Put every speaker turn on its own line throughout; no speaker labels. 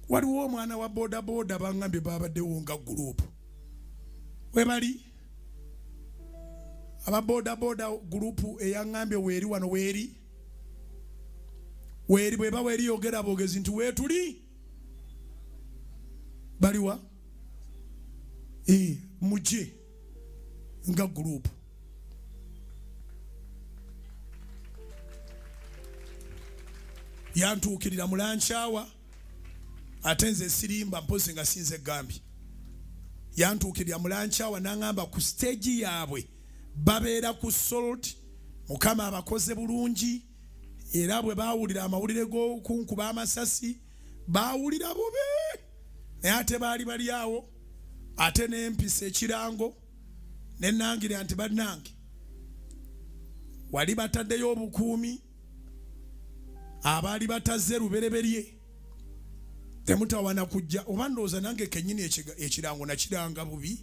waliwo omwana wa boda boda bangambye babaddewo nga group webali aba boda boda group eyangambye weeri wano weeri bweba weeri yogera bogezi nti weetuli baliwa mujje nga group yantuukirira mulanchawa ate nze sirimba mpozi nga sinze gambi yantuukirira mulanchawa nangamba ku stage yaabwe babeera ku salt mukama abakoze bulungi era bwe baawulira amawulire g'okunkuba amasasi baawulira bubi naye ate baali bali awo ate n'empisa ekirango ne nangire nti bannange wali bataddeyo obukuumi abaali batazze lubereberye temutawana kujja oba ndowooza nange kennyini ekirango nakiranga bubi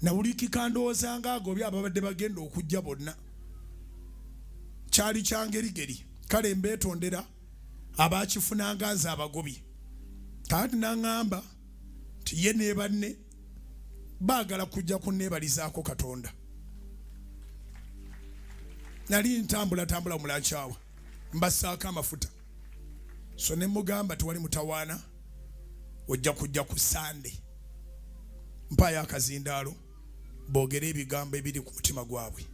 nawulikika ndowooza nga agobye ababadde bagenda okujja bonna kyali kyangerigeri kale mbeetondera abakifunanga nze abagobye kaati naŋŋamba nti ye ne banne baagala kujja kunneebalizaako Katonda nali ntambula mulanchawa mbassaako amafuta so ne mugamba tewali mutawaana ojja kujja ku Sande mpayo akazindaalo boogera ebigambo ebiri ku mutima gwabwe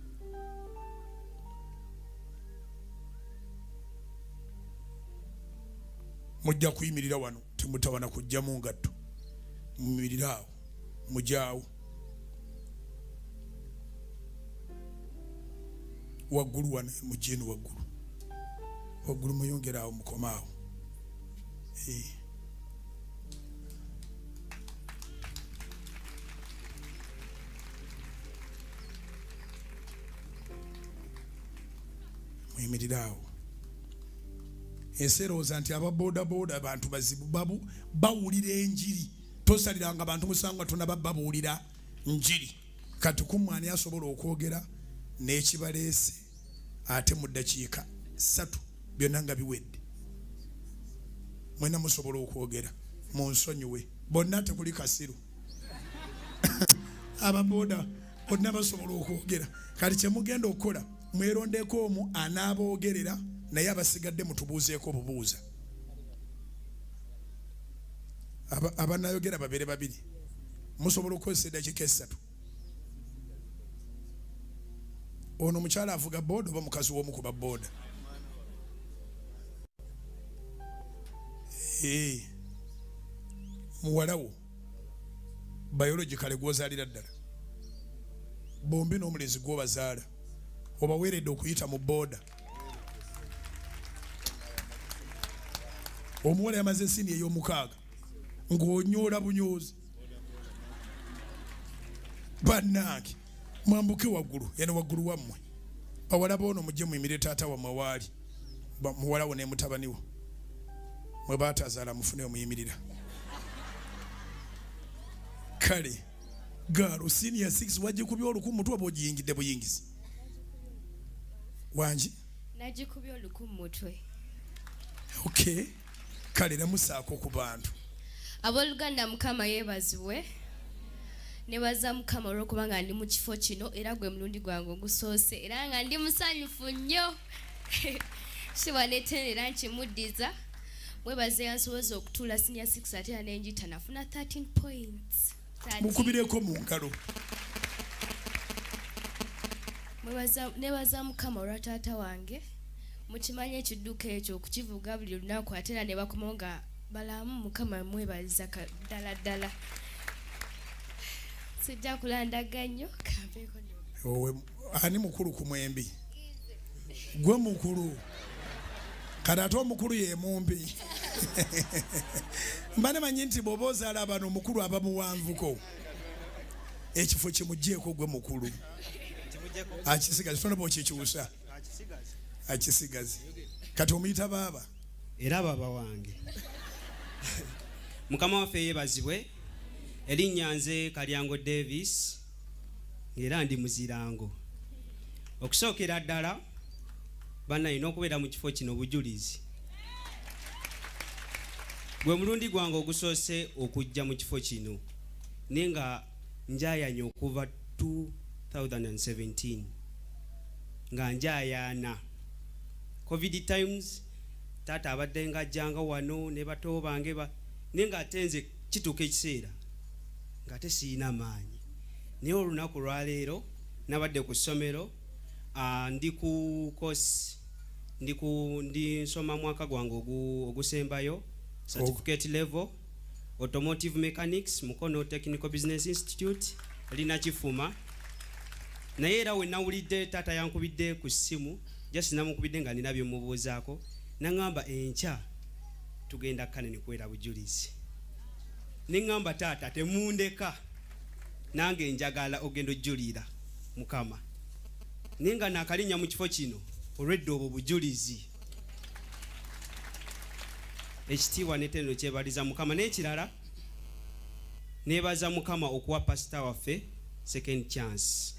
mujja kuyimirira wano temutawana kujja mu ngatto muyimirira awo mujaawo waggulu wano mujjeenu waggulu muyongera awo mukomaawo muyimirira awo enserooza nti ababoda boda abantu bazibu bawulira enjiri tosaliranga abantu musanga tonaba babuulira njiri kati kumwani asobola okwogera n'ekibaleese ate mu ddakiika 3 byonna nga biwedde mwena musobola okwogera munsonyiwe bonna tekuli kasiru ababoda bonna basobola okwogera kati kyemugenda okukola mwerondeko omu anaaboogerera naye abasigadde mutubuuzeeko bubuuza abanayogera babiri musobola okukozesa eddakiika 3 ono mukyala avuga boda oba mukazi w'omu ku baboda muwalawo biologically gwozaalira ddala bombi n'omulezi gwobazaala obaweeredde okuyita mu boda omuwala yamaze sini ey'omukaaga ng'onyoola bunyoozi bannange mwambuke waggulu yana waggulu wammwe bawala boono mujje muyimire taata wammwe waali muwalawo ne mutabaniwo mwe baatazaala mufune omuyimirira kale gaalo senior 6 wagikubya oluku mutwe oba ogiyingidde buyingizi wangi
nagikubya oluku mutwe
okay kale namusaako ku bantu
abooluganda mukama yeebazibwe nebaza mukama olw'okuba nga ndi mu kifo kino era gwe mulundi gwange ogusoose era nga ndi musanyufu nnyo sibanetendera nkimuddiza mwebaze yansoboza okutuula senior 6 ate era nenjita nafuna 13 points
mukubireko mu ngalo
nebaza mukama olwa taata wange mukimanya ekidduka ekyo okukivuga buli lunaku ate era ne bakomawo nga balamu mukama mwebaliza ddala ddala sijja kulandaga nnyo
kampeeko ani mukulu ku mwembi gwe mukulu kati ate omukulu ye mumbi mba nemanyi nti bw'oba ozaala abano omukulu aba muwanvuko ekifo kimugjeeko gwe mukulu akisigazi tona bwokikyusa akisigazi kati omuyita baaba
era baba wange mukama waffe yeebazibwe erinnya nze Kalyango Davis era ndi muzirango okusookera ddala bannayina okubeera mu kifo kino bujulizi gwe mulundi gwange ogusoose okujja mu kifo kino nenga njayanya okuva 2017 nga njayana covid times tata abadde nga ajjanga wano ne bato bange nenga ate nze kituuka ekiseera nga ate siina maanyi naye olunaku lwaleero nabadde ku ssomero ndi ku kosi ndi nsoma mwaka gwange ogusembayo certificate level automotive mechanics Mukono Technical Business Institute lina kifuma naye era we nawulidde tata yankubidde ku ssimu just namukubidde nga nina byemubuuzaako nangamba enkya tugenda kanene kwera bujulizi nengamba tata temundeka nange njagala ogendo julira mukama ninga nakalinya mu kifo kino olwedde obwo bujulizi ekitiibwa netendo kyebaliza mukama n'ekirala nebaza mukama okuwa pastor waffe second chance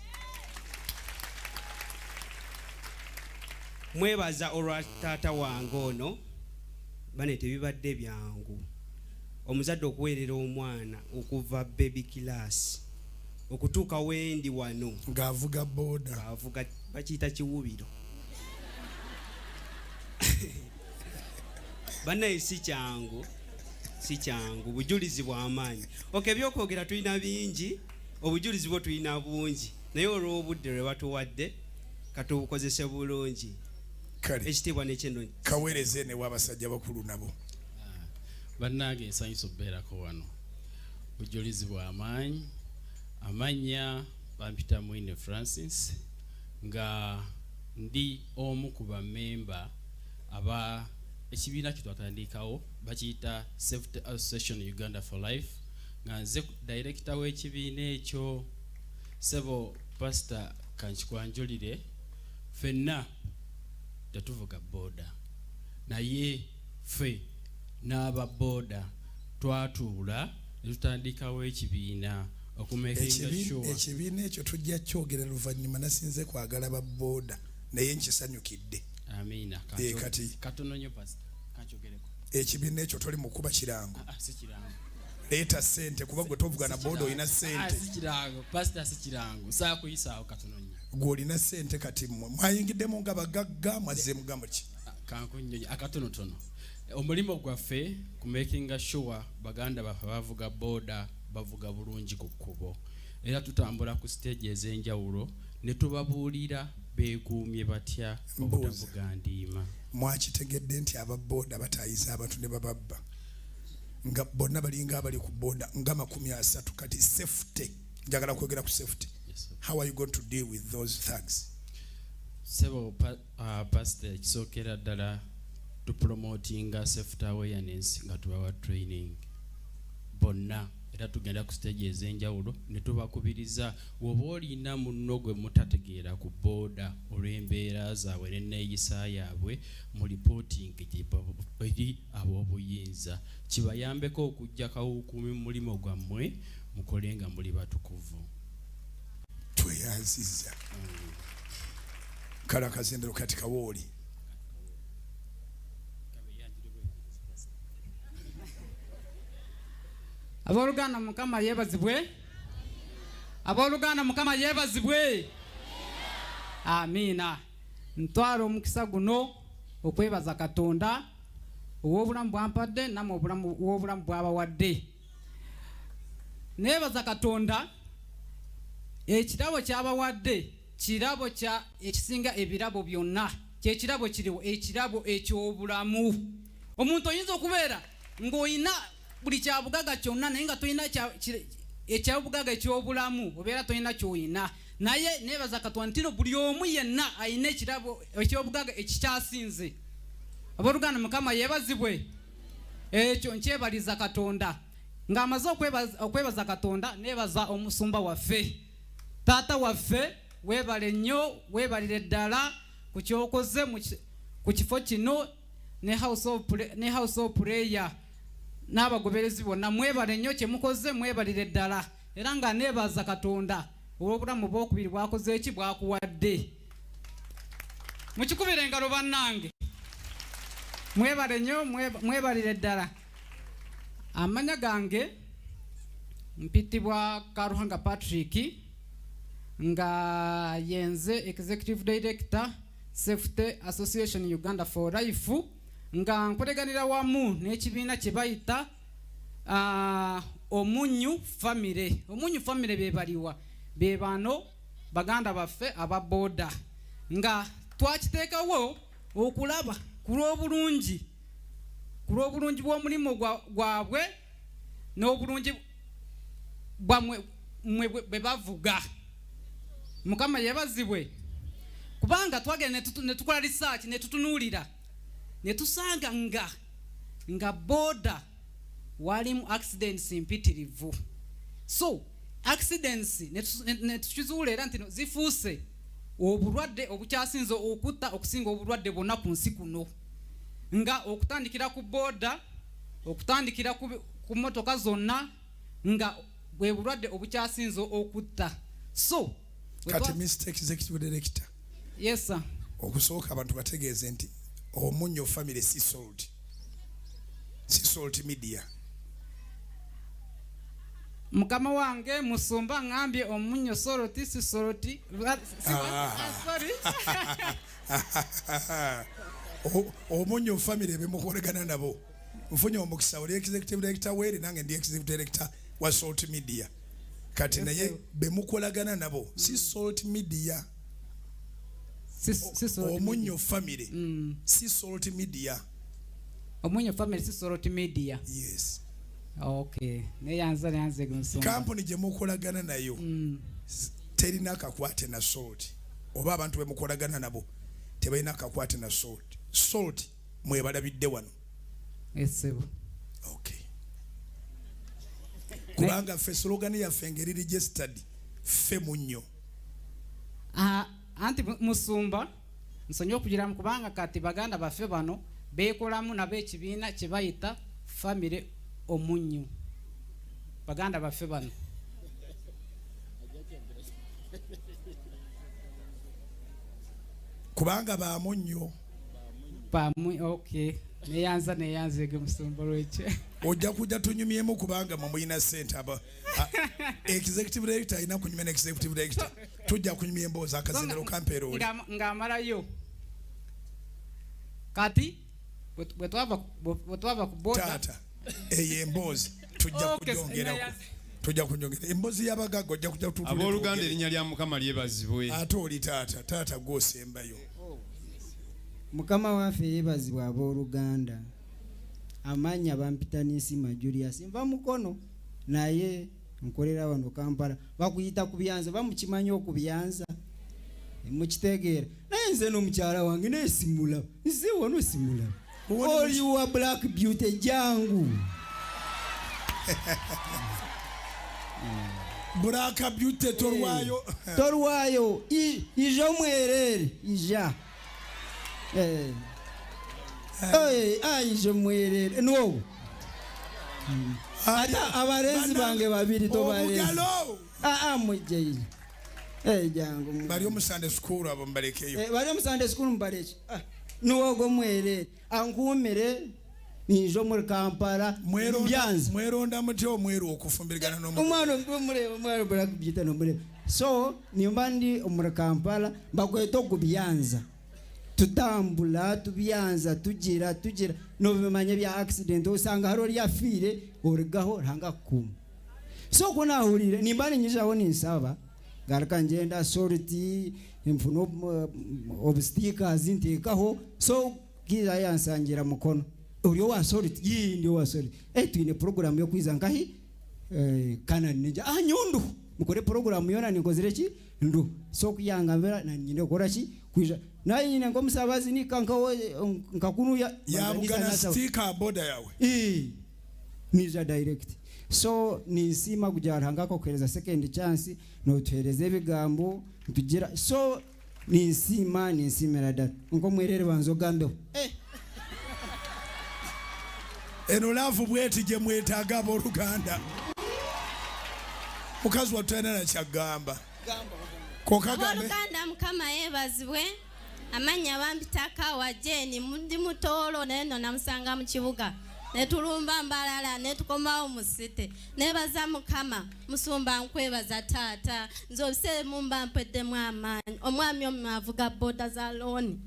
mwebaza olwa taata wange ono bane tebibadde byangu omuzadde okuweerera omwana okuva baby class okutuuka wendi wano
ng'avuga booda
ng'avuga bakiyita kiwubiro banaye si kyangu bujulizi bw'amaanyi okay byokwogera tulina bingi obujulizi bwo tulina bungi naye olw'obudde lwe batuwadde katubukozese bulungi ekitiibwa n'ekyendo
kaweereze ne w'abasajja bakulu nabo
bannange nsanyusa okubeerako wano bujulizi bw'amaanyi amanya bampita Mwine Francis nga ndi omu ku bammemba aba ekibiina kitwatandikawo bakiyita Safety Association Uganda for Life nga nze director w'ekibiina ekyo sebo pastor Kanchikwanjulire fenna tetuvuga booda naye fe n'aba booda twatuula ne tutandikawo ekibiina
ekibiina ekyo tujja kyogera luvannyuma nasinze kwagala ba booda naye nkisanyukidde
amina
kati
katono nnyo pastor kanchogereko
ekibiina ekyo toli mukuba kirango
si kirango
leeta ssente kuba gwe tovuga na booda olina ssente
si kirango pastor si kirango saa kuyisaawo katono nnyo
gwe olina ssente kati mmwe mwayingiddemu nga bagagga mwazze mugambo ki
kankunnyo akatonotono omulimu gwaffe ku making sure baganda baffe bavuga booda bavuga bulungi ku kkubo era tutambula ku stage ez'enjawulo ne tubabuulira beekuumye batya obutavuga ndiima
mwakitegedde nti ababooda bataayiza abantu ne bababba nga bonna balinga abali ku booda nga 30 kati safety njagala kwogera ku safety how are you going to deal with those thugs
sebo pastor kisookera ddala tupromotinga safety awareness nga tubawa training bonna era tugenda ku stage ez'enjawulo ne tubakubiriza woba olina munno gwe mutategeera ku booda olw'embeera zaabwe n'enneeyisa yaabwe mu reporting eri ab'obuyinza kibayambeko okujja kawukuumi mu mulimo gwammwe mukole nga muli batukuvu
tweyanziza kala akazindiro kati kawooli
Aboluganda mukama yebazibwe. Aboluganda mukama yebazibwe. Amina. Ntwaro omukisa guno okwebaza Katonda ow'obulamu bwampadde namwe ow'obulamu bw'abawadde. Nebaza Katonda ekirabo ky'abawadde kirabo kya ekisinga ebirabo byonna kyekirabo kiriwo ekirabo eky'obulamu. Omuntu oyinza okubeera ng'oyina buli kyabugaga kyonna naye nga toyina ekyabugaga eky'obulamu obeera toyina kyoyina naye nebaza Katonda ntino buli omu yenna ayina ekirabo ekyobugaga ekikyasinze. Abooluganda mukama yebazibwe. Ekyo nkyebaliza Katonda ng'amaze okwebaza Katonda nebaza omusumba waffe taata waffe weebale nnyo weebalire ddala ku kyokoze ku kifo kino ne house of prayer n'abagoberezi bonna mwebale nnyo kye mukoze mwebalire ddala era nga nebaza Katonda olw'obulamu bw'okubiri bwakoze eki bwakuwadde mukikubire engalo bannange mwebale nnyo mwebalire ddala amanya gange mpitibwa Karuhanga Patrick nga yenze executive director Safety Association Uganda for Life nga nkoleganira wamu n'ekibiina kye bayita omunyu family. Omunyu family bebaliwa bebano baganda baffe aba booda nga twakiteekawo okulaba kulw'obulungi bw'omulimu gwabwe n'obulungi bwamwe bwe bavuga. Mukama yebazibwe kubanga twagenda ne tukola research ne tutunuulira ne tusanga nga booda walimu accidents mpitirivu. So accidents ne tukizuula era nti zifuuse obulwadde obukyasinze okutta okusinga obulwadde bwonna ku nsi kuno, nga okutandikira ku booda, okutandikira ku motoka zonna, nga bwe bulwadde obukyasinze okutta. So
kati Mr. Executive Director,
yes sir,
okusooka abantu bategeeze nti omunyo family si salt media.
Mukama wange musumba ngambye omunyo soroti si soroti. Sorry.
Omunyo family bemukolegana nabo. Mfunye omukisa oli executive director weri nange ndi executive director wa salt media. Kati naye bemukolagana nabo si salt media. Omunyo family si salt media.
Omunyo family si salt media.
Yes.
Okay. Neyanze gusoma.
Company je mukolagana nayo. Terina kakwate na salt. Oba abantu bemukolagana nabo tebalina kakwate na salt. Salt mwebalabidde wano.
Yes sir.
Okay. Kubanga fe slogan ya fengeri registered fe munyo.
Anti musumba nsonyo kugira mu kubanga kati baganda bafe bano bekolamu na bekibiina kye bayita family omunyo. Baganda bafe bano
kubanga ba munyo.
Okay. Neyanze ge musumba lweche.
Ojja kujja tunyumyemu kubanga mumuyina sente aba executive director ina kunyumya executive director tujja kunyumya emboza akazindiro kampero oli
ngamalayo kati bwetwava ku boda
tata embozi tujja kunyongera embozi y'abagaga ojja kujja tutu
abooluganda erinnya lya Mukama lyebazibwe
ate oli tata gwosembayo.
Mukama waffe yebazibwa abooluganda. Amanya bampita n'ensima Julius nva mukono naye nkolera wano Kampala bakuyita kubyanza bamukimanyi okubyanza mukitegeera naye nze n'omukyala wange nesimula nze wano simula oli wa black beauty jangu
Black beauty
torwayo ijo mwerere ija je mwerere no ata abarenzi bange babiri to barenzi mujye jangu
bari mu Sunday school abo mbalekeyo
bari mu Sunday school mbaleke nuwogo mwerere ankumire nijo muri Kampala mbyanza
mweronda mutyo mweru okufumbirigana no
umwana black beauty no mure so nimba ndi muri Kampala bakweta okubyanza tutambula tubyanza tugira no bimanye bya accident usanga haro lyafire origaho ranga kuma so kuna ahurire nimbani nyishaho ninsaba garaka ngenda sorti imfuno obstacles ntekaho so kiza yansangira mukono uriyo wa sorti ndio wa sorti twine program yo kwiza ngahi kana ninja nyundu mukore program yona nikozereki ndu so kuyanga mbera na nyine korachi kwiza naye nyine ngomusabazi nikankawo nkakunu
ya bugana sticker boda yawe
niza direct so nisima kujaranga ko kwereza second chance no tuhereze ebigambo tugira so nisimera data ngo mwerere banzo gambeho
eno lavu bweti je mwetaga abooluganda mukazi watena na kyagamba
abooluganda Mukama yebazibwe amanya bampitaka wajeni mundi mutolo neno namusanga mu kibuga ne tulumba mbalala ne tukomawo mu site nebaza mukama musumba nkwebaza taata nze obusere mumba mpeddemu amaanyi omwami omu avuga boda za looni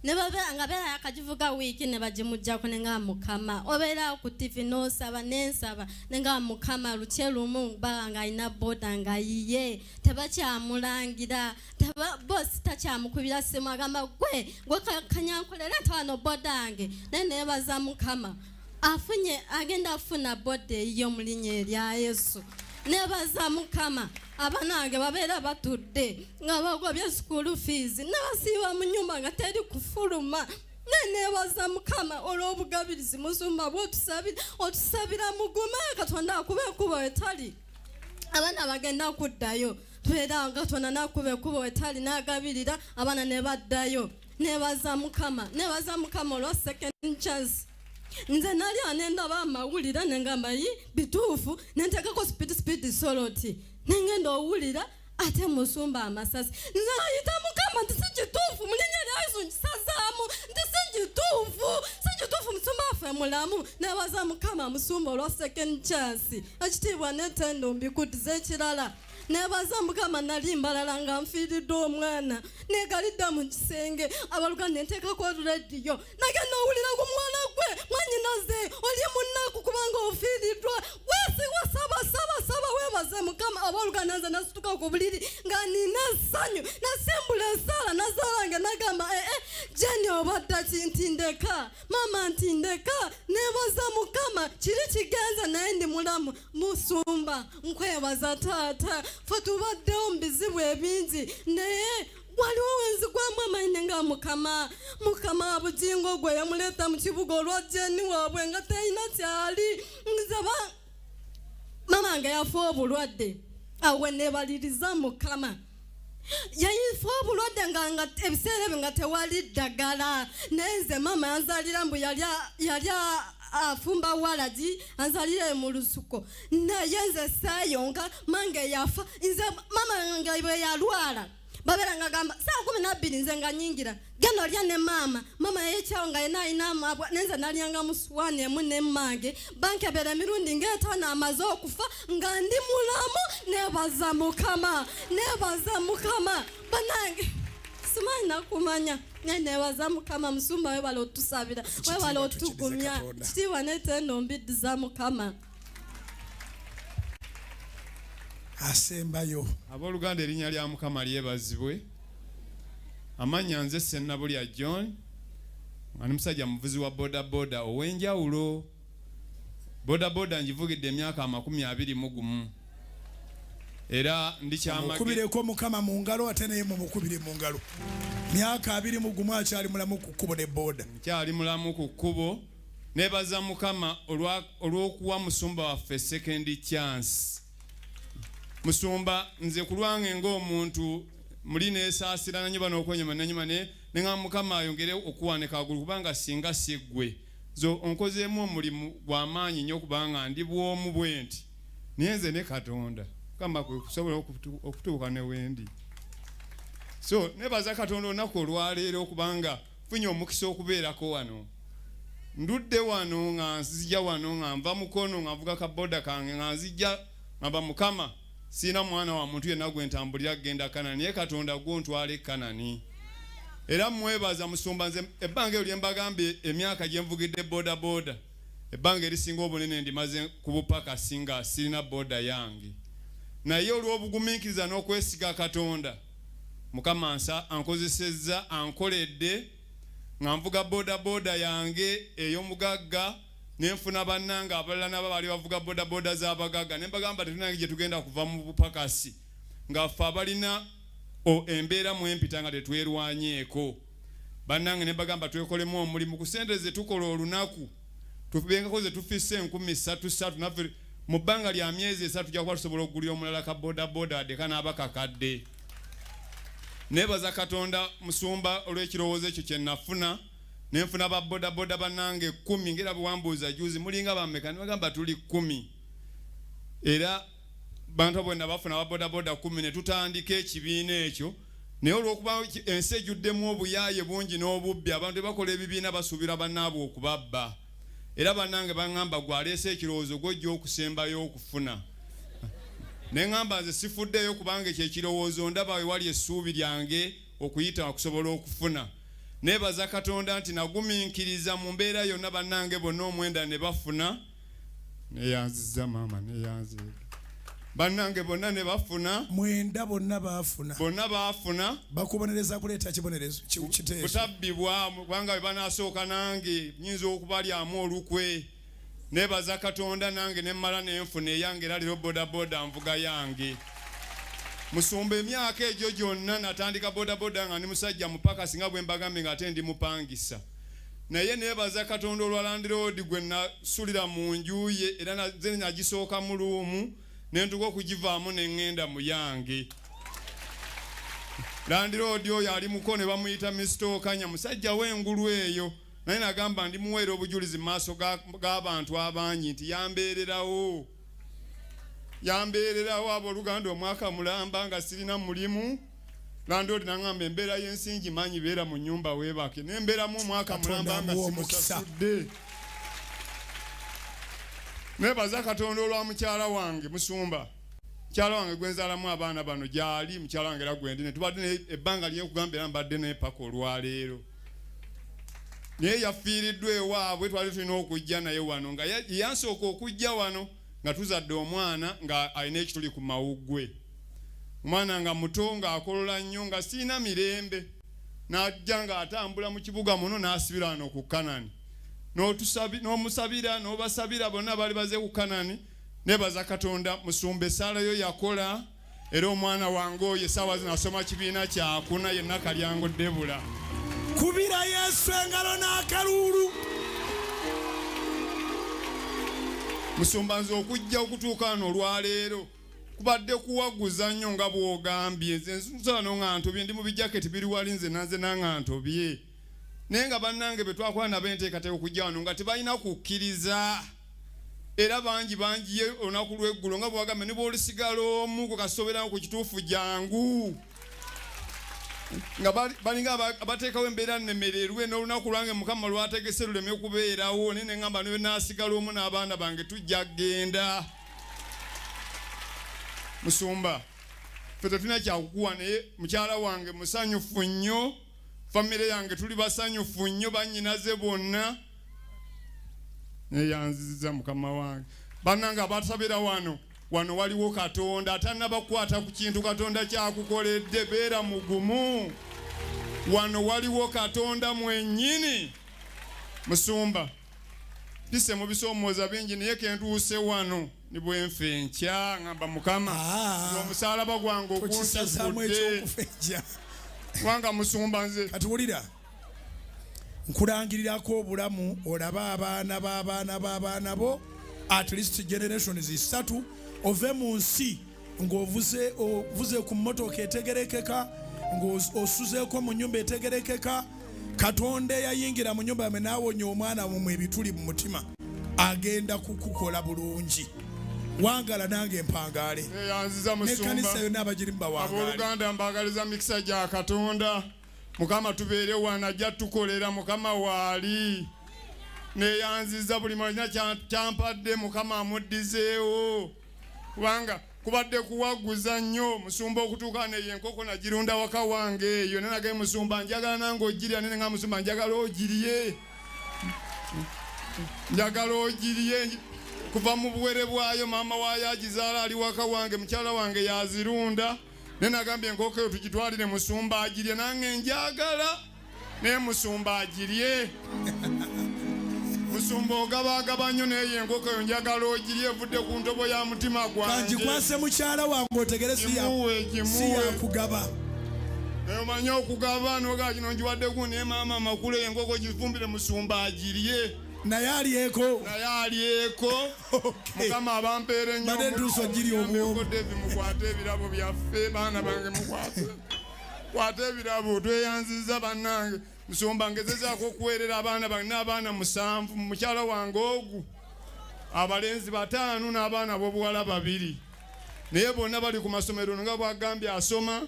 ne babera nga beera akagivuga wiiki ne bagimuggyako ne nga mukama obeera ku TV n'osaba n'ensaba ne nga mukama lukye lumu baba nga alina boda nga yiye tebakyamulangira bosi takyamukubira ssimu agamba gwe kanyankolera ntawano boda nge naye nebaza mukama afunye agenda afuna boda eyiyo mu linnya erya Yesu nebaza mukama abanange babeera batudde nga bagobye school fees n'abasiiba mu nnyumba nga teri kufuluma nenebaza mukama olw'obugabirizi musumba otusabira mugume Katonda akube kubo etali abana bagenda kuddayo tubeera nga Katonda nakube kubo etali n'agabirira abana ne baddayo nebaza mukama olwa second chance nze nali anendaba amawulira nengamba yi bituufu nentekako speed soloti nengenda owulira ate musumba amasasi nze ayita mukama nti sikituufu mulinnya lya Yesu nkisazaamu nti sikituufu musumba affe mulamu nebaza mukama musumba olwa second chance ekitiibwa netendo mbikutiza ekirala nebaza mukama nali mbalala nga nfiiridde omwana negalidde mu kisenge abaluganda nteekako rediyo nagenda owulira ku mwana gwe mwanyinaze oli munaku kubanga ofiiriddwa weesigwa saba weebaze mukama abaluganda nze nasituka ku buliri nga nina essanyu nasimbula esaala nazaalange nagamba jeni obadda kintindeka mama ntindeka nebaza mukama kiri kigenza naye ndi mulamu musumba nkwebaza taata fe tubaddewo mu bizibu ebingi naye waliwo wenzigwamu amaanyi nga mukama bugingo gwe yamuleeta mu kibuga olwa jeni waabwe nga talina kyali nzaba mama nga yafa obulwadde awe nebaliriza mukama yayifa obulwadde nga ebiseera ebyo nga tewali ddagala naye nze mama yanzalira mbu yali afumba walagi anzalire mu lusuko naye nze saayonka mange yafa nze mama nga bwe yalwala babera nga gamba saa 12 nze nga nyingira genda olya ne mama yekyawo nga yena alina amabwa nenze nalyanga mu suwaani emu nemmange bankebera emirundi ng'etaano amaze okufa nga ndi mulamu nebaza mukama banange simanyi nakumanya nebaza mukama musumba webala otusabira webala otugumya kitiibwa netendo mbiddiza mukama
asembayo
abooluganda erinnya lya mukama lyebazibwe amanya nze Sennabulya John ani musajja muvuzi wa boda ow'enjawulo boda njivugidde emyaka 21 era
ndikyamakubireko mukama mu ngalo ate naye mumukubire mu ngalo myaka 21 akyali mulamu ku kkubo ne boda
nkyali mulamu ku kkubo nebaza mukama olw'okuwa musumba waffe second chance musumba nze kulwange ng'omuntu muli neesaasira nanyiba n'okwonyama nanyuma nenga mukama ayongere okuwanika agulu kubanga singa siggwe zo onkozeemu omulimu gw'amaanyi nnyo kubanga ndi bwomu bwe nti naye nze ne Katonda kamba kusobola okutuuka ne wendi so nebaza Katonda olunaku olwaleero okubanga funye omukisa okubeerako wano ndudde wano nga nzija wano nga nva mukono nga nvuga kaboda kange nga nzija ngamba mukama sina mwana wa muntu yenna gwe ntambulira genda Kanani naye Katonda gwo ntwale Kanani era mwebaza musumba nze ebbanga eryo lyembagambye emyaka gye nvugidde boda ebbanga erisinga obunene ndimaze ku bupaka singa sirina boda yange naye olw'obugumiikiriza n'okwesiga Katonda mukama ankozesezza ankoledde nga nvuga boda yange ey'omugagga nenfuna bannanga abalala nabo bali bavuga boda z'abagagga ne mbagamba tetunange gye tugenda kuva mu bupakasi nga ffe abalina embeera mu empita nga tetwerwanyeeko bannange ne mbagamba twekolemu omulimu ku sente ze tukola olunaku tubengako ze tufisse 3,300 naffe mu bbanga lya myezi 3 tujja kuba tusobola okugulira omulala ka boda adeka n'abakakadde nebaza Katonda musumba olw'ekirowoozo ekyo kye nafuna nenfuna ba boda bannange 10 ngera bwambuuza juzi mulinga bammeka nebagamba tuli 10 era bantu bonna bafuna ba boda 10 ne tutandika ekibiina ekyo naye olw'okuba ensi ejjuddemu obuyaaye bungi n'obubbi abantu bakola ebibiina basuubira bannaabwe okubabba era bannange baŋŋamba gwaleese ekirowoozo gw'ojja okusembayo okufuna ne ŋŋamba nze sifuddeyo kubanga ekyo ekirowoozo ndaba we wali essuubi lyange okuyita okusobola okufuna neebaza Katonda nti nagumiikiriza mu mbeera yonna bannange bonna omwenda ne bafuna neyanziza maama neyanziza bannange bonna ne bafuna
mwenda bonna baafuna bakubonereza kuleeta kibonerezo kiteeso
kutabbibwa kubanga bwe banaasooka nange nyinza okubalyamu olukwe neebaza Katonda nange ne mmala n'enfuna eyange era leero bodaboda nvuga yange musumba emyaka egyo gyonna natandika bodaboda nga ndi musajja mupaka singa bwe mbagambe nga ate ndi mupangisa naye neebaza Katonda olwa Land Road gwe nasulira mu nju ye era nze nagisooka mu luumu ne ntuka okugivaamu ne ŋŋenda mu yange Land Road oyo ali muko ne bamuyita Mr. Okanya musajja w'engulu eyo naye nagamba ndi muweera obujulizi mu maaso g'abantu abangi nti yambeererawo abooluganda omwaka mulamba nga sirina mulimu Land Road naŋŋamba embeera y'ensingi manyi beera mu nnyumba weebake n'embeeramu omwaka mulamba nga simusasudde neebaza Katonda olwa mukyala wange musumba mukyala wange gwenzaalamu abaana bano gyali mukyala wange era gwendi ne tubadde ebbanga lyekugamba era mbadde naye paka olwaleero naye yafiiriddwa ewaabwe twali tulina okujja naye wano nga yansooka okujja wano nga tuzadde omwana nga alina ekituli ku mawuggwe omwana nga muto ng'akolola nnyo nga siina mirembe n'ajja ng'atambula mu kibuga muno n'asibira wano ku Kanani n'omusabira n'obasabira bonna bali baze ku Kanani neebaza Katonda musumba essaala yo yakola era omwana wange oyo essaawa zino asoma kibiina kyakuna yenna kalyango Debula
kubira Yesu engalo n'akaluulu
musumba nze okujja okutuuka wano olwaleero kubadde kuwaguza nnyo nga bw'ogambye nze nsula n'oŋŋantobye ndi mu bijaketi biri wali nze nanze n'aŋŋantobye naye nga bannange be twakola nabo enteekateeka okujja wano nga tebalina kukkiriza era bangi olunaku lw'eggulo nga bw'agambye ne bw'olisigala omu gwe kasoberamu ku kituufu jangu nga balinga abateekawo embeera nnemererwe n'olunaku lwange Mukama lwategese luleme kubeerawo naye ne ŋŋamba ne naasigala omu n'abaana bange tujja kgenda musumba ffe tetulina kyakukuwa naye mukyala wange musanyufu nnyo famire yange tuli basanyufu nnyo bannyinaze bonna neyanziza Mukama wange bannange abatusabira wano waliwo Katonda atannabakwata ku kintu Katonda kyakukoledde beera mugumu wano waliwo Katonda mwennyini musumba pise mu bisoomooza bingi naye kentuuse wano ni bwenfe nkya ŋŋamba Mukama omusalaba gwange okunsasudde wanga musumba nze
katuwulira nkulangirirako obulamu olaba abaana bo at least generations 3 ove mu nsi ng'ovuze ku mmotoka etegerekeka ng'osuzeeko mu nnyumba etegerekeka Katonda eyayingira mu nnyumba yammwe n'awonya omwana mumwe ebituli mu mutima agenda kukukola bulungi wangala nange mpangaale n'ekkanisa yonna abagirimu bawangaale
abooluganda mbagaliza mikisa gya Katonda Mukama tubeere wano ajja tukolera Mukama waali neyanziza buli mwanya kyampadde Mukama amuddizeewo kubanga kubadde kuwaguza nnyo musumba okutuuka neyo enkoko nagirunda waka wange eyo nenagaye musumba njagala nange ogirya nene nga musumba njagala ogirye kuva mu buwere bwayo maama waayo agizaala ali waka wange mukyala wange yazirunda nenagambye enkoko eyo tugitwalire musumba agirye nange njagala naye musumba agirye musumba ogabagaba nnyo naye enkoko eyo njagala ogirye evudde ku ntobo ya mutima gwange
kangikwase mukyala wange otegere si yakugaba
omanyi okugaba noga kino njiwaddeku naye maama amakulu eyo enkoko gifumbire musumba agirye
naye alyeko
Mukama abampeere nnyo
badentuuso giri obwomu
mukwate ebirabo byaffe baana bange mukwate ebirabo tweyanziza bannange musumba ngezezaako okuweerera abaana bange n'abaana 7 mukyala wange ogu abalenzi 5 n'abaana b'obuwala 2 naye bonna bali ku masomero nga bwagambye asoma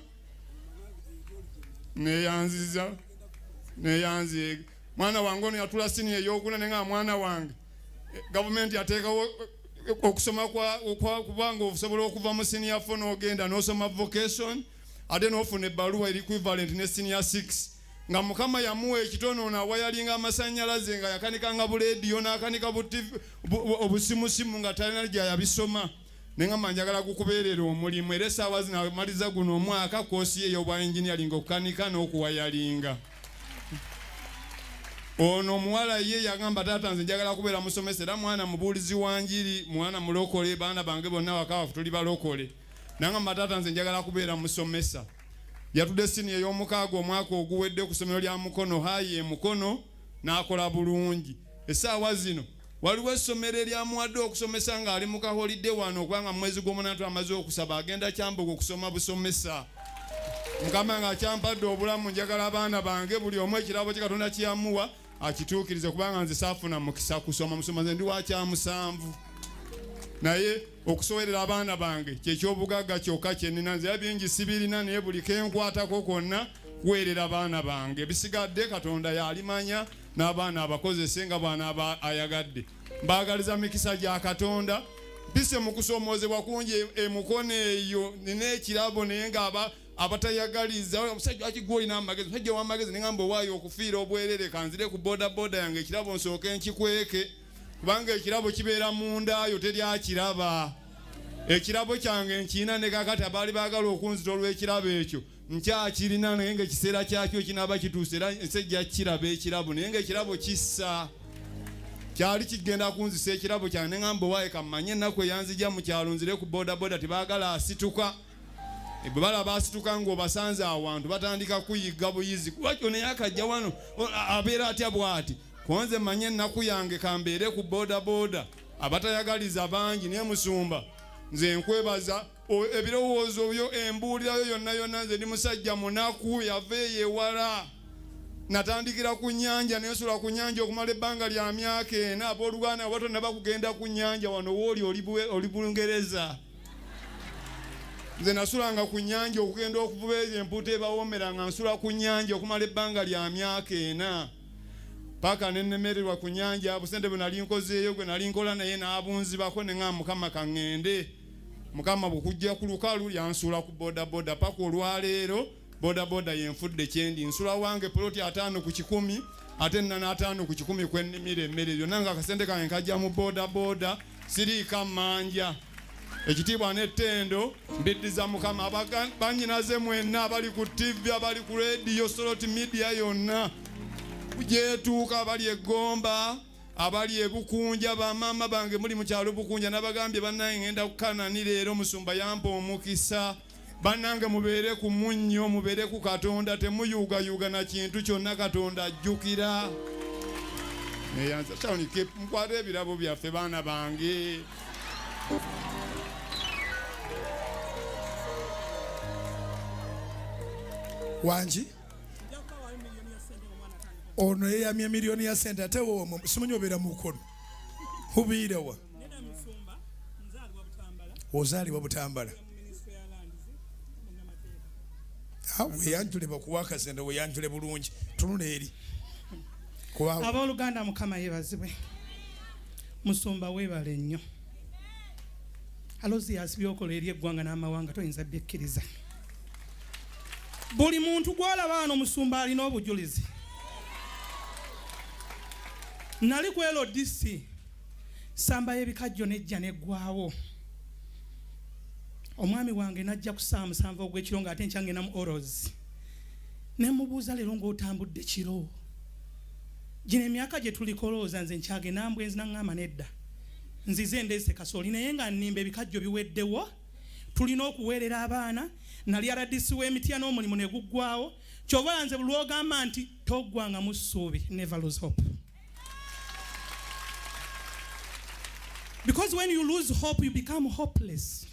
neyanziza mwana wange ono yatula sini ey'okuna naye nga mwana wange government yateekawo okusoma kubanga osobola okuva mu senior 4 n'ogenda n'osoma vocation ate n'ofuna ebbaluwa eri equivalent ne senior 6 nga mukama yamuwa ekitono n'awayalinga amasannyalaze nga yakanikanga bulediyo n'akanika obusimusimu nga talina gyayabisoma nengamba njagala kukubeerera omulimu era essaawa zino amaliza guno omwaka koosi ye ey'obwa engineering okukanika n'okuwayalinga. Ono muwala ye yagamba taata nze njagala kubeera musomesa era mwana mubuulizi wa njiri mwana mulokole baana bange bonna wakaafu tuli balokole nangamba taata nze njagala kubeera musomesa. Yatudde siniya ey'omukaaga omwaka oguwedde ku ssomero lya Mukono hayi Mukono n'akola bulungi. Essaawa zino waliwo essomero eryamuwadde okusomesa ng'ali mu kaholidde wano okubanga mu mwezi gw'omunaana amaze okusaba agenda Kyambogo okusoma busomesa. Mukama nga kyampadde obulamu njagala abaana bange buli omu ekirabo kye Katonda kyamuwa akituukirize kubanga nze saafuna mukisa kusoma musoma nze ndi wa kyamusanvu. Naye okusowerera abaana bange kyekyobugagga kyokka kyenina nze bingi sibirina naye buli kenkwatako konna kuweerera abaana bange bisigadde Katonda yalimanya n'abaana abakozese nga bwana ayagadde. Mbaagaliza mikisa gya Katonda bise mu kusomoozebwa kungi Mukono eyo nina ekirabo naye nga abatayagaliza omusajja akigoli n'amagezi omusajja w'amagezi nengamba owaayo okufiira obwerere kanzire ku boda yange ekirabo nsooke nkikweke kubanga ekirabo kibeera mundayo teryakiraba. Ekirabo kyange nkina ne kakati abaali baagala okunzita olw'ekirabo ekyo nkyakirina naye nga ekiseera kyakyo kinaaba kituuse era ensejja kiraba ekirabo naye nga ekirabo kissa kyali kigenda kunzisa ekirabo kyange nengamba owaayo kammanye ennaku eyanzija mu kyalo nzire ku boda tebaagala asituka. Bwe balaba asituka ng'obasanze awantu batandika kuyiga buyizi kuwakyo naye akajja wano abeera atya bw'ati konze manye ennaku yange kambeere ku boda abatayagaliza bangi naye musumba nze nkwebaza ebirowoozo byo embuulirayo yonna nze ndi musajja munaku yava eyewala natandikira ku nnyanja nensula ku nnyanja okumala ebbanga lya myaka 4 abooluganda abatonna bakugenda ku nnyanja wano wooli oli Bungereza. Nze nasulanga ku nnyanja okugenda okuvuba empuuta ebawoomeranga nsula ku nnyanja okumala ebbanga lya myaka 4 paka nennemererwa ku nnyanja busente bwe nali nkozeeyo gwe nali nkola naye n'abunzibako ne ngamba Mukama kaŋŋende. Mukama bwe kujja ku lukalu yansula ku boda paka olwaleero boda yenfudde kyendi nsula wange poloti 5 ku 10 ate 5 ku 10 kwennimira emmere yonna nga akasente kange kajja mu boda siriika mmanja. Ekitiibwa n'ettendo mbiddiza Mukama bannyinaze mwenna abali ku TV abali ku radio soloti media yonna gyetuuka abali eggomba abali ebukunja bamaama bange muli mu kyalo bukunja n'abagambye bannange ngenda kukanani leero musumba yampa omukisa bannange mubeere ku munnyo mubeere ku Katonda temuyuugayuuga na kintu kyonna Katonda ajjukira. Mukwate ebirabo byaffe baana bange.
Wanji ono yeyamya miliyoni ya sente ate woomwo simanyi obeera mu Mukono hubiire wa ozaalibwa Butambala weyanjule bakuwa akasente weyanjule bulungi tunula eri
abooluganda Mukama yeebazibwe musumba weebale nnyo Alozias byokola eri eggwanga n'amawanga toyinza byekkiriza. Buli muntu gw'olaba wano musumba alina obujulizi. Nali ku LDC samba y'ebikajjo nejja neggwaawo. Omwami wange najja ku saa 7 ogw'ekiro ng'ate nkya ngenda mu Oros. Ne mubuuza leero ng'otambudde kiro. Gino emyaka gye tulikolooza nze nkyagenda mbwenzi naŋŋamba nedda. Nzize ndeese kasooli naye nga nnimba ebikajjo biweddewo. Tulina okuweerera abaana. Nali aradisi w'emitya n'omulimu ne guggwaawo. Kyova nze buli ogamba nti toggwanga mu ssuubi. Never lose hope. Because when you lose hope, you become hopeless.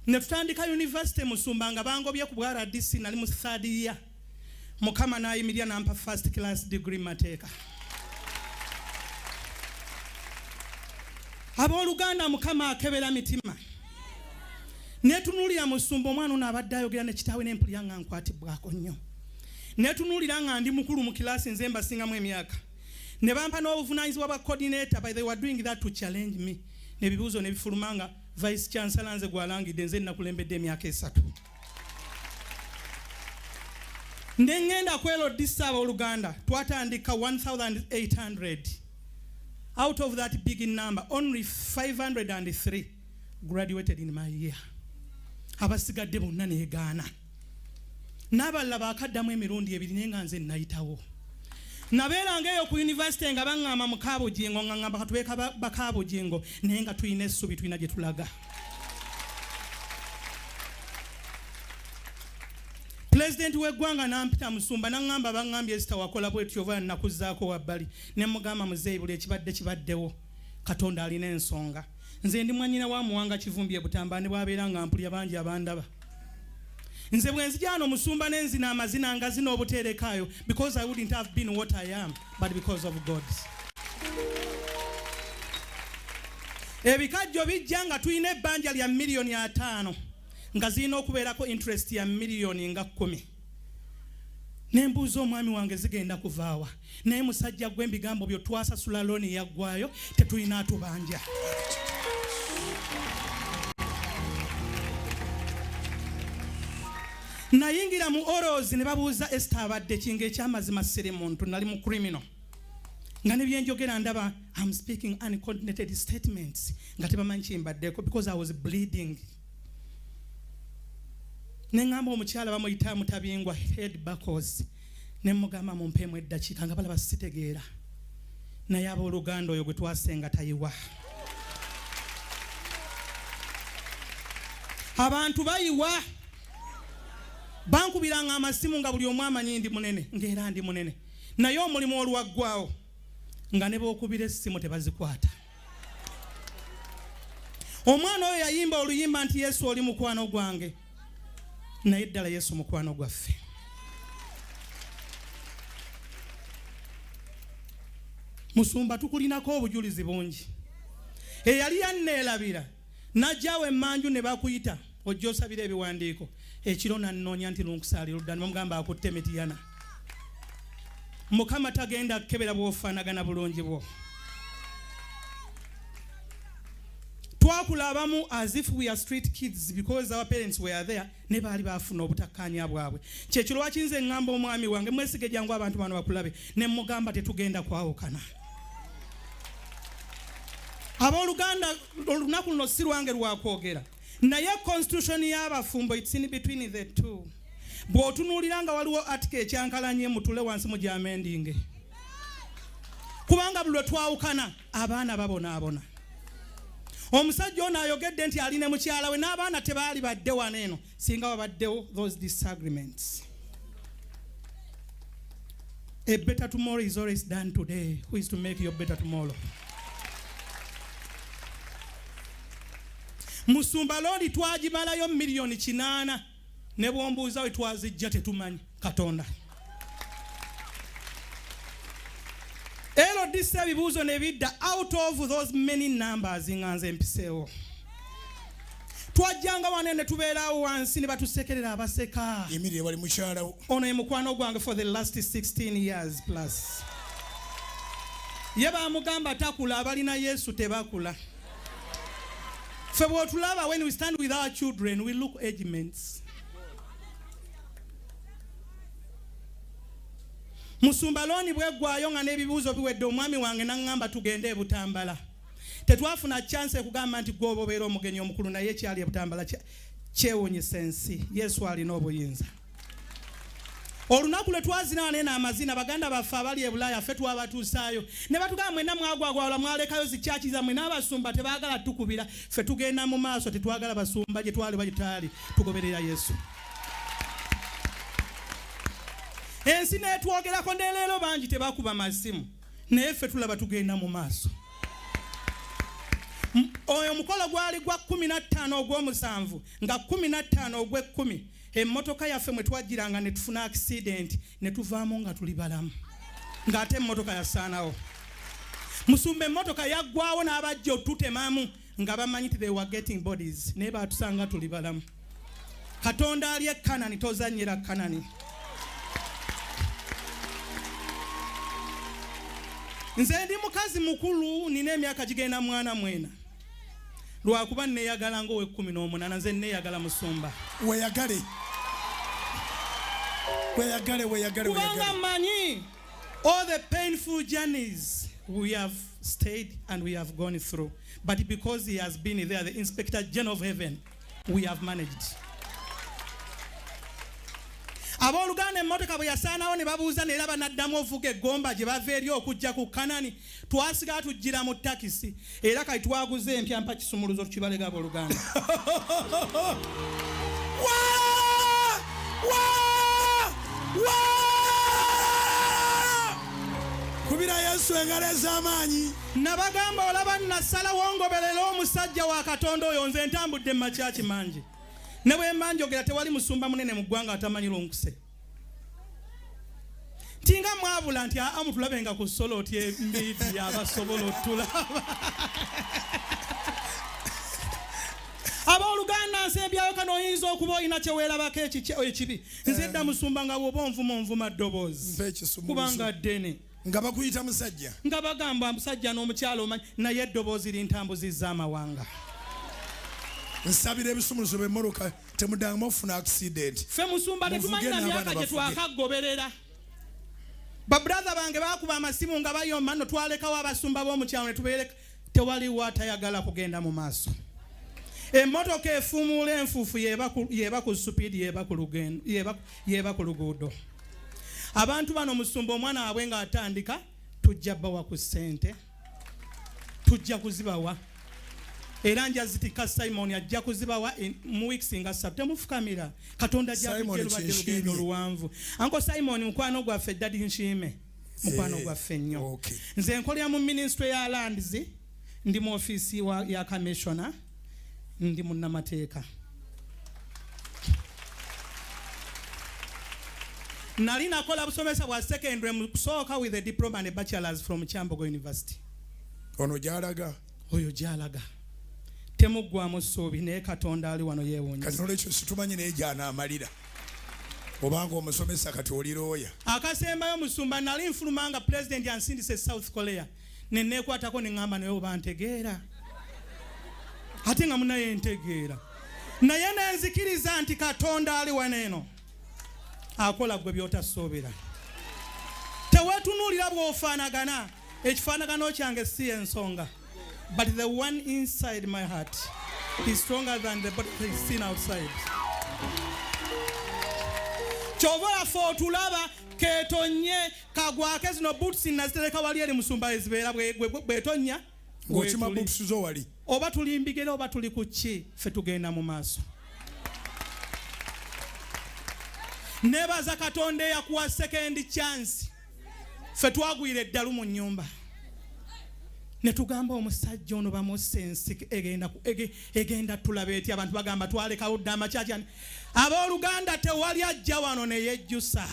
Netutandika university musumba nga bangobye ku bwa RDC nali mu 3rd year. Mukama n'ayimirira n'ampa first class degree mateeka. Abooluganda Mukama akebera mitima. Netunulira musumba omwana ono abadde ayogera ne kitaawe n'empulira nga nkwatibwako nnyo. ne tunulira nga ndi mukulu mu kilasi nze mbasingamu emyaka ne bampa n'obuvunaanyizibwa bwa coordinator by they were doing that to challenge me ne bibuuzo ne bifuluma nga vice chancellor nze gwalangidde nze nakulembedde emyaka 3 Nengenda kwelo disaba Oluganda twatandika 1800 out of that big number only 503 graduated in my year abasigadde bonna neegaana n'abalala baakaddamu emirundi ebiri naye nga nze nayitawo nabeeranga eyo ku university nga baŋŋamba mu Kaabujingo nga ŋŋamba katubeeka Bakaabujingo naye nga tulina essubi tulina gye tulaga. President w'eggwanga n'ampita Musumba n'aŋŋamba baŋŋambye zitawakola bwetyo oba nakuzzaako wabbali ne mugamba muzeeyi buli ekibadde kibaddewo Katonda alina ensonga nze ndi mwannyina wa Muwanga Kivumbi ebutamba ne bwabeera nga mpulya bangi abandaba nze bwe nzijano Musumba n'enzina amazina nga zino obuterekaayo because I wouldn't have been what I am but because of God. Ebikajjo bijja nga tulina ebbanja lya miliyoni 5 nga zirina okubeerako interest ya miliyoni nga 10 nembuuza omwami wange zigenda kuvaawa naye musajja gwe ebigambo byo twasasula looni yaggwayo tetulina atubanja. Nayingira mu Orozi ne babuuza Esther abadde kinga ekyamazima ssere muntu nali mu criminal nga ne byenjogera ndaba I'm speaking uncoordinated statements nga tebamanyi kyembaddeko because I was bleeding. Nengamba omukyala bamuyita Mutabingwa head backwards ne mugamba mumpeemu eddakiika nga balaba sitegeera naye abooluganda oyo gwe twasenga tayiwa. Abantu bayiwa bankubiranga amasimu nga buli omu amanyi ndi munene ng'era ndi munene naye omulimu olwaggwawo nga ne bookubira essimu tebazikwata. Omwana oyo yayimba oluyimba nti Yesu oli mukwano gwange naye ddala Yesu mukwano gwaffe. Musumba tukulinako obujulizi bungi eyali yanneelabira najjaawo emmanju ne bakuyita ojja osabira ebiwandiiko ekiro nannoonya nti lunkusaali ludda ne bamugamba akutte Metiyana Mukama tagenda kukebera bw'ofaanagana bulungi bwo. Twakulabamu as if we are street kids because our parents were there ne baali baafuna obutakkaanya bwabwe kyekiro wakinze eŋŋamba omwami wange mwesige jangu abantu bano bakulabe ne mugamba tetugenda kwawukana. Abooluganda olunaku luno si lwange lwakwogera naye constitution y'abafumbo it's in between the two. Bw'otunuulira nga waliwo article ekyankalanye mutule wansi mu gyamendinge kubanga buli lwe twawukana abaana babonaabona. Omusajja ono ayogedde nti ali ne mukyala we n'abaana tebaali badde wano eno singa wabaddewo those disagreements. A better tomorrow is always done today. Who is to make your better tomorrow? Musumba looni twagimalayo miliyoni 8 ne bwombuuza we twazijja tetumanyi Katonda. Ero disa ebibuuzo ne bidda out of those many numbers nga nze mpiseewo. Twajjanga wane ne tubeerawo wansi ne batusekerera abaseka.
Emirire wali mukyala
ono ye mukwano gwange for the last 16 years plus. Ye bamugamba takula abalina Yesu tebakula. Fe bw'otulaba when we stand with our children we look agements. Musumba looni bweggwayo nga n'ebibuuzo biwedde omwami wange n'aŋŋamba tugende e Butambala. Tetwafuna chance ekugamba nti gwe obeera omugenyi omukulu naye ekyali e Butambala kyewuunyisa ensi. Yesu alina obuyinza. Olunaku lwe twazina nena amazina baganda baffe abali e Bulaaya ffe twabatuusaayo ne batugamba mwenna mwagwagwala mwalekayo zikyaki zammwe n'abasumba tebaagala tukubira ffe tugenda mu maaso tetwagala basumba gye twali bagitaali tugoberera Yesu. Ensi netwogerako ne leero bangi tebakuba masimu naye ffe tulaba tugenda mu maaso. Oyo omukolo gwali gwa 15 ogw'omusanvu nga 15 ogw'ekkumi emmotoka yaffe mwe twajjiranga ne tufuna accident ne tuvaamu nga tuli balamu ng'ate emmotoka yasaanawo. Musumba emmotoka yaggwawo n'abajja otutemamu nga bamanyi ti they were getting bodies naye baatusanga tuli balamu. Katonda ali e Kanani tozannyira Kanani. nze ndi mukazi mukulu nina emyaka gigenda mwana mwena lwakuba nneeyagala ng'owe 18 nze nneeyagala musumba
weeyagale
kubanga mmanyi all the painful journeys we have stayed and we have gone through, but because he has been there, the Inspector General of Heaven, we have managed. Abooluganda emmotoka bwe yasaanawo ne babuuza ne laba n'addamu ovuga eggomba gye bava eri okujja ku Kanani, twasigaa tujjira mu takisi era kati twaguze empya mpa kisumuluzo tukibalega abooluganda.
Kubira Yesu engalo ez'amaanyi.
Nabagamba olaba nasalawo ngoberera omusajja wa Katonda oyo nze ntambudde mu makyaki mangi. Ne bwe mbanjogera tewali musumba munene mu ggwanga atamanyi lunkuse. Tinga mwabula nti amutulabenga ku soloti embiivi abasobola otulaba. Abooluganda nsembyayo kano oyinza okuba oyina kye weerabako ekibi. Nze dda musumba nga bw'oba onvuma ddoboozi. Kubanga ddene.
Nga bakuyita musajja.
Nga bagamba musajja n'omukyalo omanyi naye eddoboozi lintambuzizza amawanga.
Nsabira ebisumuluzo b'emmotoka temuddangamu ofuna accident.
Ffe musumba tetumanyi na myaka gye twakagoberera. Babrother bange baakuba amasimu nga bayomba nno twalekawo abasumba b'omukyalo ne tubeereka tewaliwo atayagala kugenda mu maaso. Emmotoka efuumuula enfuufu yeeba ku supiidi yeeba ku luguudo. Abantu bano musumba omwana waabwe ng'atandika tujja bawa ku ssente tujja kuzibawa era njazitika Simon ajja kuzibawa mu weeks nga 3 temufukamira Katonda jjabudde lubadde lugendo luwanvu. Anko Simon mukwano gwaffe Daddy Nshime mukwano gwaffe nnyo. Nze nkolera mu ministry ya lands ndi mu office ya commissioner ndi munnamateeka. Nali nakola busomesa bwa secondary mu kusooka with a diploma and a bachelor's from Chambogo University.
Ono gyalaga.
Oyo gyalaga. Temuggwamu ssuubi naye Katonda ali wano yeewuunyisa.
Kati olwekyo situmanyi naye gy'anaamalira. Obanga omusomesa kati oli looya.
Akasembayo musumba nali nfuluma nga president yansindise South Korea. Ne neekwatako ne ŋŋamba naye oba ntegeera. Ate nga munaye ntegeera. Naye ne nzikiriza nti Katonda ali wano eno. Akola gwe by'otasoobera. Teweetunuulira bw'ofaanagana. Ekifaanagano kyange si ensonga. But the one inside my heart is stronger than the body that is seen outside. Kyova yaffe otulaba keetonye kagwake zino boots nazitereka wali eri musumba ezibeera bwetonya.
Ng'okima boots zo wali.
Oba tuli mbigere oba tuli ku ki ffe tugenda mu maaso. Nebaza Katonda eyakuwa second chance. Ffe twagwira eddalu mu nnyumba. Ne tugamba omusajja ono bamusse ensi egenda tulabe eti abantu bagamba twalekawo dda amakyaki. Abooluganda tewali ajja wano ne yejjusa.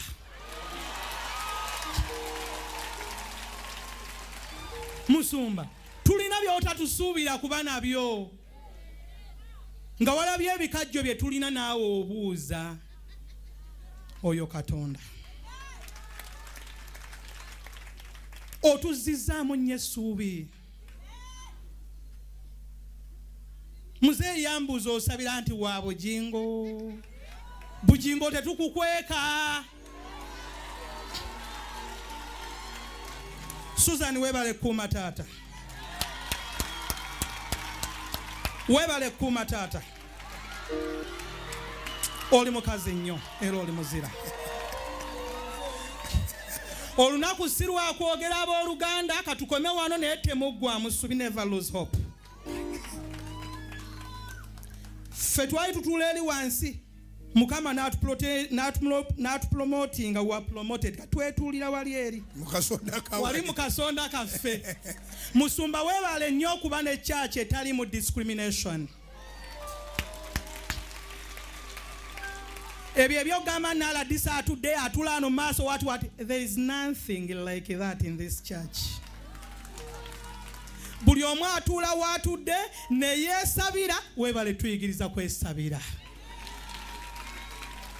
Musumba tulina by'otatusuubira kuba nabyo. Nga walabye ebikajjo bye tulina naawe obuuza. Oyo Katonda otuzzizaamu nnyo essuubi. Muzeeyi yambuuza osabira nti wa bugingo tetukukweka. Susan weebale kuuma taata. Weebale kuuma taata. Oli mukazi nnyo era oli muzira. Olunaku si lwa kwogera abooluganda katukome wano naye temuggwamu ssuubi. Never lose hope. Ffe twali tutuula eri wansi Mukama n'atupromotinga wa promoted katwetuulira wali eri wali mu kasonda kaffe. Musumba weebale nnyo okuba ne church etali mu discrimination. Ebyo ebyogamba nala disa today atula no maaso what there is nothing like that in this church. Buli omu atula watudde ne yeesabira weebale tuyigiriza kwesabira.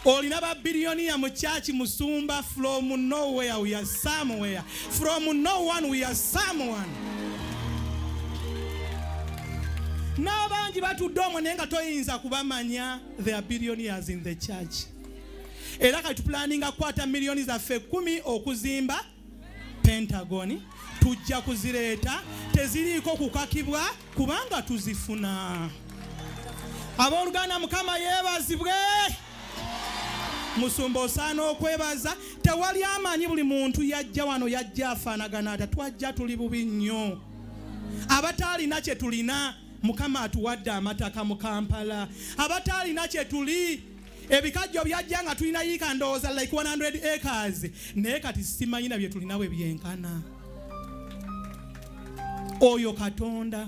olina ba billionaire mu church musumba. From nowhere we are somewhere. From no one we are someone. N'abangi batudde omwo naye nga toyinza kubamanya. There are billionaires in the church. Era kati tupulaninga kwata millioni zaffe 10 okuzimba Pentagon. Tujja kuzireeta teziriiko kukakibwa kubanga tuzifuna. Abooluganda Mukama yeebazibwe. Musumba osaana okwebaza. Tewali amanyi buli muntu yajja wano yajja afaanagana ata twajja tuli bubi nnyo. Abataalina kye tulina Mukama atuwadde amataka mu Kampala. Abataalina kye tuli ebikajjo byajja nga tulina yiika ndowooza like 100 acres. Naye kati simanyi na bye tulina bwe byenkana. Oyo Katonda.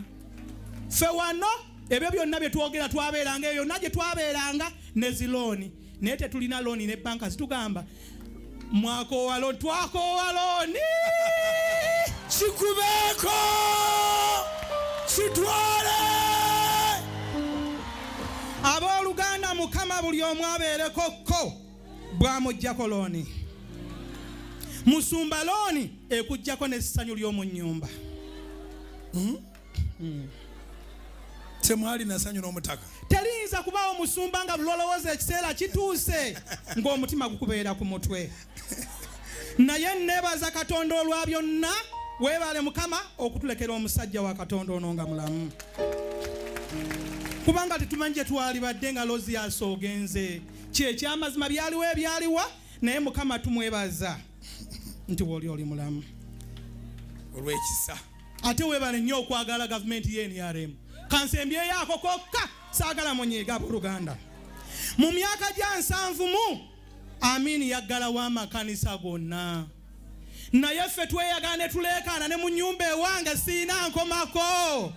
Ffe wano ebyo byonna bye twogera twabeeranga eyo yonna gye twabeeranga ne zilooni. Naye tetulina looni ne banka zitugamba mwakoowa looni twakoowa looni
kikubeeko kitwale.
Abooluganda Mukama buli omu abeereko ko bw'amuggyako looni. Musumba looni ekuggyako n'essanyu ly'omu nnyumba.
Temwali na sanyu n'omutaka.
Terinza kubaawo musumba nga bulolowooza ekiseera kituuse ng'omutima gukubeera ku mutwe. Naye neebaza Katonda olwa byonna. Weebale Mukama okutulekera omusajja wa Katonda ono nga mulamu. Kubanga tetumanyi gye twali badde nga Lozias ogenze. Ky'ekyamazima byaliwo ebyaliwa naye Mukama tumwebaza nti oli mulamu.
Olw'ekisa.
Ate weebale nnyo okwagala gavumenti y'NRM. Kansembye yako kokka saagala munyeega Buluganda. Mu myaka gya 7 Amini yaggalawo amakanisa gonna. Naye ffe tweyagala ne tuleekaana ne mu nnyumba ewange siina nkomako.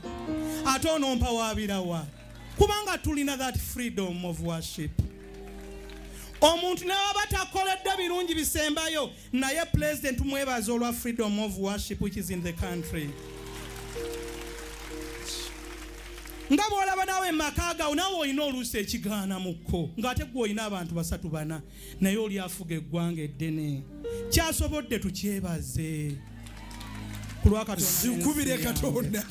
Ate onompa waabirawa. Kubanga tulina that freedom of worship. Omuntu n'aba takoledde birungi bisembayo naye president mwebaza olwa freedom of worship which is in the country. Nga bw'olaba nawe makaaga nawe olina oluusi ekigaana mukko ng'ate gwe olina abantu 3-4 naye oli afuga eggwanga eddene. Kyasobodde tukyebaze ku lwa Katonda.
Zikubire Katonda.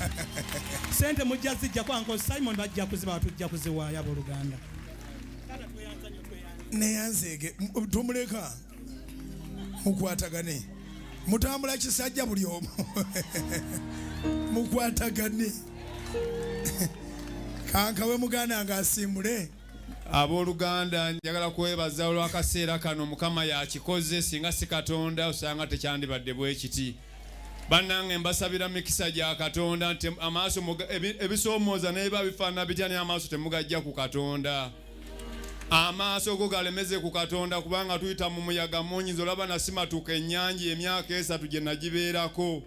Sente mujja zijja kwa Uncle Simon bajja kuziba tujja kuziwaaya Buluganda.
Neyanzege tumuleka mukwatagane. Mutambula kisajja buli omu. Mukwatagane. Kankawe muganda nga asimule.
Abooluganda njagala kwebaza olw'akaseera kano Mukama yakikoze singa si Katonda osanga tekyandibadde bwe kiti. Bannange mbasabira mikisa gya Katonda nti amaaso ebisoomooza n'eba bifaanana bitya naye amaaso temugajja ku Katonda. Amaaso go galemeze ku Katonda kubanga tuyita mu muyaga munyizo olaba nasimatuka ennyanja emyaka 3 gye nagibeerako.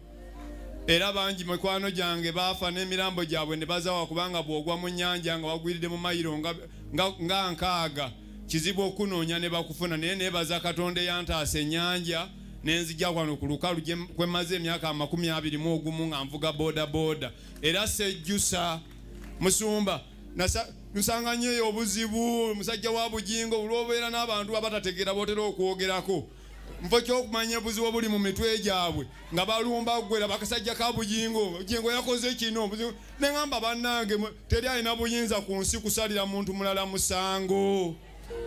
Era bangi mikwano gyange baafa n'emirambo gyabwe ne bazawa kubanga bw'ogwa mu nnyanja nga wagwiridde mu mayiro nga 6 kizibu okunoonya ne bakufuna. Naye neebaza Katonda eyantaasa ennyanja nenzijja kwano ku lukalu kwe maze emyaka 21 nga nvuga booda. Era sejjusa musumba nsanga nnyo obuzibu musajja wa bujingo olw'obeera n'abantu abatategeera bootera okwogerako. Mfo ky'okumanya obuzibu obuli mu mitwe gyabwe nga balumba gwera bakasajja ka bujingo yakoze kino ne ngamba bannange teri alina buyinza ku nsi kusalira muntu mulala musango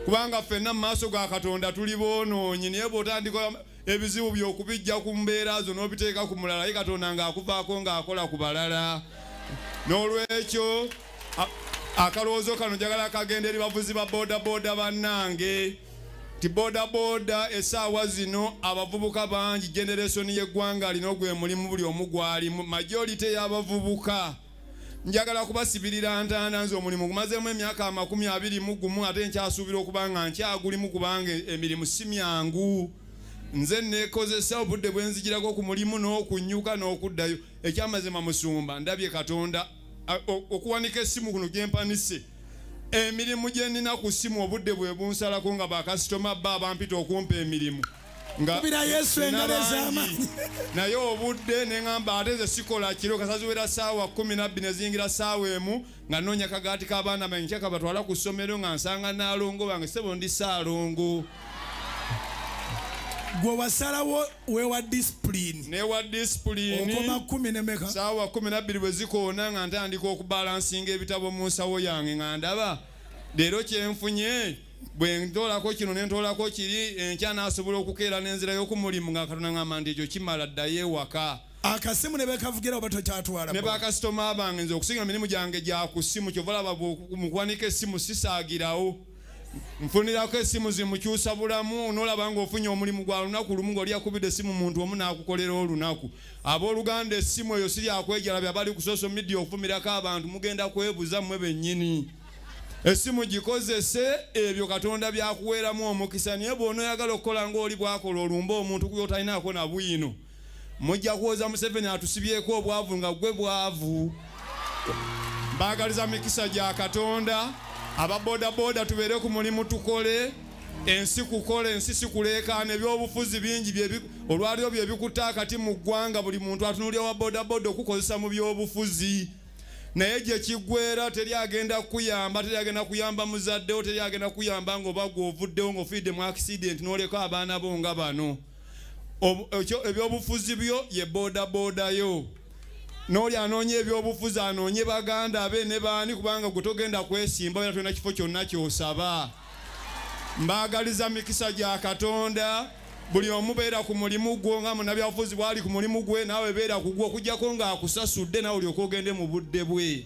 kubanga ffenna mu maaso ga Katonda tuli boonoonyi. Naye bw'otandika ebizibu by'okubijja ku mbeera zo n'obiteeka ku mulala ye Katonda ng'akuvaako ng'akola ku balala. N'olwekyo akalowoozo kano njagala kagenda eri bavuzi ba booda bannange ti booda essaawa zino abavubuka bangi generation y'eggwanga alina ogwe mulimu buli omu gwali majority y'abavubuka. Njagala kubasibirira ntaana nze omulimu gumazeemu emyaka 21 ate nkyasuubira okuba nga nkyagulimu kubanga emirimu si myangu. Nze neekozesa obudde bwe nzigirako ku mulimu n'okunnyuka n'okuddayo. Ekyamazima musumba ndabye Katonda okuwanika essimu kuno gyempanise. Emirimu gye nnina ku ssimu obudde bwe bunsalako nga bakasitoma bampita okumpa emirimu.
Kubira Yesu engalo ez'amaanyi.
Naye obudde ne ŋŋamba ate nze sikola kiro kasaziwera ssaawa 12 ne zingira ssaawa emu nga nnoonya kagaati k'abaana bange nkyaka batwala ku ssomero nga nsanga naalongo bange ssebo ndi saalongo.
Gwe wasalawo wewa discipline.
Newa discipline.
Okoma 10 ne meka.
Ssaawa 12 bwe zikoona nga ntandika okubalansinga ebitabo mu nsawo yange nga ndaba leero kyenfunye bwe ntoolako kino ne ntoolako kiri enkya naasobola okukeera n'enzira y'okumulimu nga Katonda ngamba nti ekyo kimala ddayo ewaka.
Akasimu ne bekavugira oba tokyatwala.
Ne bakasitoma bange nze okusinga emirimu gyange gya ku ssimu kyova laba mukuwanika essimu sisaagirawo. Nfunirako essimu zimukyusa bulamu n'olaba ng'ofunye omulimu gwa lunaku lumu ng'oli akubidde essimu muntu omu n'akukolera olunaku. Abooluganda essimu eyo siri akwejalabya abali ku social media okufumirako abantu mugenda kwebuza mmwe bennyini. Essimu gikozese ebyo Katonda byakuweeramu omukisa naye bw'onooyagala okukola ng'oli bwakola olumba omuntu kuyo talinaako na bwino. Mujja kuwoza Museveni atusibyeko obwavu nga gwe bwavu. Mbaagaliza mikisa gya Katonda. Aba boda tubeere ku mulimu tukole. Ensi kukola ensi sikuleekaana ebyobufuzi bingi olwaliyo bye bikutta akati mu ggwanga buli muntu atunuulira wa boda okukozesa mu byobufuzi. Naye gye kiggweera teri agenda kuyamba, teri agenda kuyamba muzaddewo, teri agenda kuyamba ng'oba gw'ovuddewo ng'ofiidde mu accident n'oleka abaana bo nga bano. Ebyobufuzi byo ye boda yo. N'oli anoonya ebyobufuzi anoonye baganda be ne baani kubanga gwe togenda kwesimba era tolina kifo kyonna ky'osaba. Mbaagaliza mikisa gya Katonda. Buli omu beera ku mulimu gwo nga munnabyabufuzi bw'ali ku mulimu gwe naawe beera ku gwo okuggyako ng'akusasudde naawe olyoka ogende mu budde bwe.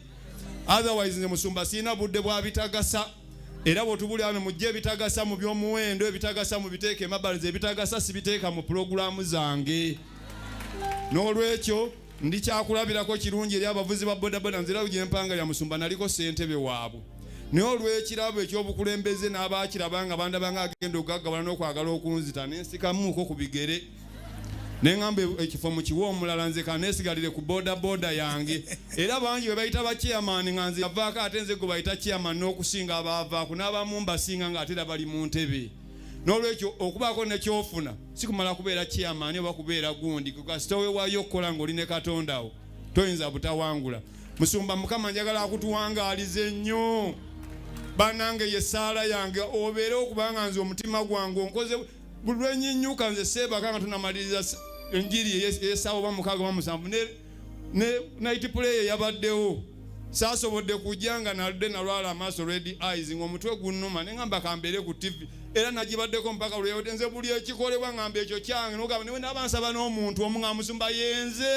Otherwise nze musumba sirina budde bwa bitagasa. Era bw'otubuli wano mujje ebitagasa mu by'omuwendo ebitagasa mu biteeka emabbali ebitagasa sibiteeka mu pulogulaamu zange. N'olwekyo ndi kyakulabirako kirungi eri abavuzi ba bodaboda nzira gye mpanga lya musumba naliko ssentebe waabwe. Naye olw'ekirabo ekyobukulembeze n'abaakiraba nga bandabanga agenda okugaggabana n'okwagala okunzita nensikamuuko ku bigere. Ne ŋŋamba ekifo mu kiwa omulala nze kaneesigalire ku boda yange. Era bangi bwe bayita ba chairman nga nze avaako ate nze gwe bayita chairman n'okusinga abaavaako n'abamu mbasinga ng'ate era bali mu ntebe. N'olwekyo okubaako ne kyofuna si kumala kubeera chairman oba kubeera gundi kasita weewaayo okukola ng'oli ne Katonda wo toyinza butawangula. Musumba Mukama njagala akutuwangaalize nnyo. Bannange ye ssaala yange obeere okubanga nze omutima gwange onkoze buli lwenyinyuka nze seebaka nga tunamaliriza enjiri ey'essaawa oba 6 oba 7 ne night prayer yabaddewo. Saasobodde kujja nga naludde nalwala amaaso red eyes ng'omutwe gunnuma ne ŋŋamba kambeere ku TV era nagibaddeko mpaka lweyote nze buli ekikolebwa ŋŋamba ekyo kyange n'ogamba newe nabansaba n'omuntu omu nga musumba yenze.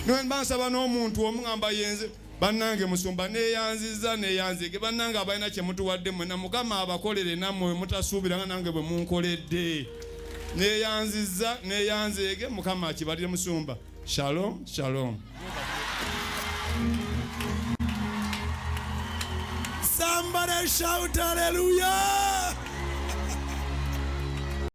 Newe bansaba n'omuntu omu ŋŋamba yenze. Bannange musumba neeyanziza neeyanzige bannange abalina kye mutuwadde mwena Mukama abakolere nammwe mutasuubira nga nange bwe munkoledde. Neeyanziza neeyanzige Mukama akibalire musumba. Shalom, shalom.
Somebody shout hallelujah.